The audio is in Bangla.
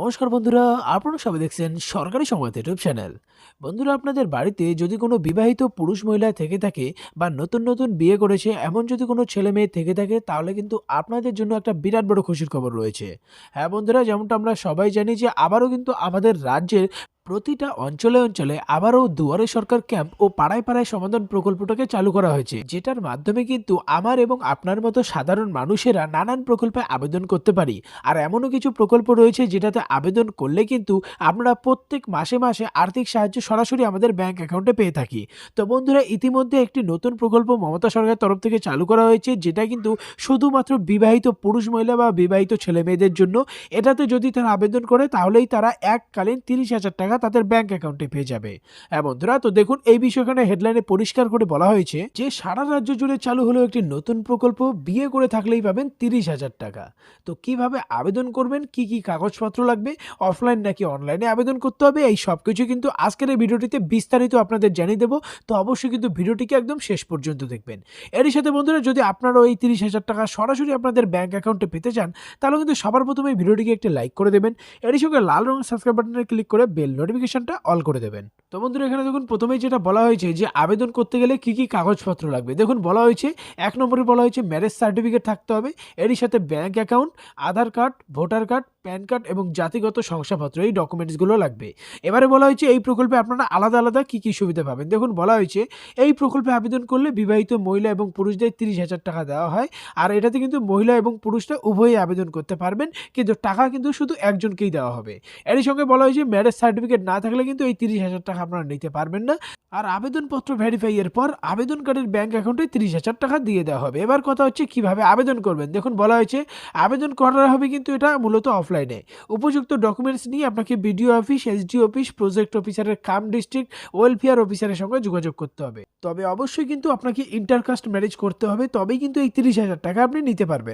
নমস্কার বন্ধুরা, আপনারা সবাই দেখছেন সরকারি সংবাদ ইউটিউব চ্যানেল। বন্ধুরা, আপনাদের বাড়িতে যদি কোনো বিবাহিত পুরুষ মহিলা থেকে থাকে বা নতুন নতুন বিয়ে করেছে এমন যদি কোনো ছেলে মেয়ে থেকে থাকে, তাহলে কিন্তু আপনাদের জন্য একটা বিরাট বড় খুশির খবর রয়েছে। হ্যাঁ বন্ধুরা, যেমনটা আমরা সবাই জানি যে আবারও কিন্তু আমাদের রাজ্যের প্রতিটা অঞ্চলে অঞ্চলে আবারও দুয়ারে সরকার ক্যাম্প ও পাড়ায় পাড়ায় সমাধান প্রকল্পটাকে চালু করা হয়েছে, যেটার মাধ্যমে কিন্তু আমার এবং আপনার মতো সাধারণ মানুষেরা নানান প্রকল্পে আবেদন করতে পারি। আর এমনও কিছু প্রকল্প রয়েছে যেটাতে আবেদন করলে কিন্তু আমরা প্রত্যেক মাসে মাসে আর্থিক সাহায্য সরাসরি আমাদের ব্যাংক অ্যাকাউন্টে পেয়ে থাকি। তো বন্ধুরা, ইতিমধ্যে একটি নতুন প্রকল্প মমতা সরকারের তরফ থেকে চালু করা হয়েছে, যেটা কিন্তু শুধুমাত্র বিবাহিত পুরুষ মহিলা বা বিবাহিত ছেলে মেয়েদের জন্য। এটাতে যদি তারা আবেদন করে তাহলেই তারা এককালীন 30,000 টাকা তাদের ব্যাংক অ্যাকাউন্টে পেয়ে যাবে। হ্যাঁ বন্ধুরা, তো দেখুন এই বিষয়খানে হেডলাইনে পরিষ্কার করে বলা হয়েছে যে সারা রাজ্য জুড়ে চালু হলো একটি নতুন প্রকল্প, বিয়ে করে থাকলেই পাবেন 30,000 টাকা। তো কিভাবে আবেদন করবেন, কি কি কাগজপত্র লাগবে, অফলাইন নাকি অনলাইনে আবেদন করতে হবে, এই সব কিছু কিন্তু আজকের এই ভিডিওটিতে বিস্তারিত আপনাদের জানিয়ে দেবো। তো অবশ্যই কিন্তু ভিডিওটিকে একদম শেষ পর্যন্ত দেখবেন। এরই সাথে বন্ধুরা, যদি আপনারাও এই 30,000 টাকা সরাসরি আপনাদের ব্যাংক অ্যাকাউন্টে পেতে চান, তাহলে কিন্তু সবার প্রথমে ভিডিওটিকে একটি লাইক করে দেবেন। এরই সঙ্গে লাল রঙের সাবস্ক্রাইব বাটনে ক্লিক করে বেল নোটিফিকেশনটা অল করে দেবেন। তো বন্ধুরা, এখানে দেখুন প্রথমেই যেটা বলা হয়েছে যে আবেদন করতে গেলে কি কি কাগজপত্র লাগবে। দেখুন বলা হয়েছে 1 নম্বরে বলা হয়েছে ম্যারেজ সার্টিফিকেট থাকতে হবে, এরই সাথে bank account, Aadhaar card, voter card, PAN card এবং জাতিগত শংসাপত্র, এই ডকুমেন্টসগুলো লাগবে। এবারে বলা হয়েছে এই প্রকল্পে আপনারা আলাদা আলাদা কি কি সুবিধা পাবেন। দেখুন বলা হয়েছে এই প্রকল্পে আবেদন করলে বিবাহিত মহিলা এবং পুরুষদের 30,000 টাকা দেওয়া হয়। আর এটাতে কিন্তু মহিলা এবং পুরুষরা উভয়ই আবেদন করতে পারবেন, কিন্তু টাকা কিন্তু শুধু একজনকেই দেওয়া হবে। এরই সঙ্গে বলা হয়েছে ম্যারেজ সার্টিফিকেট না থাকলে কিন্তু এই 30,000 টাকা আপনারা নিতে পারবেন না। আর আবেদনপত্র ভেরিফাই এর পর আবেদনকারীর ব্যাংক অ্যাকাউন্টে 30,000 টাকা দিয়ে দেওয়া হবে। এবার কথা হচ্ছে কিভাবে আবেদন করবেন। দেখুন বলা হয়েছে আবেদন করা হবে কিন্তু এটা মূলত অফলাইনে। উপযুক্ত ডকুমেন্টস নিয়ে আপনাকে BDO office, SD office, project অফিসারের কাম ডিস্ট্রিক্ট ওয়েলফেয়ার অফিসারের সঙ্গে যোগাযোগ করতে হবে। তবে অবশ্যই কিন্তু আপনাকে ইন্টারকাস্ট ম্যারেজ করতে হবে, তবেই কিন্তু এই 30,000 টাকা আপনি নিতে পারবেন।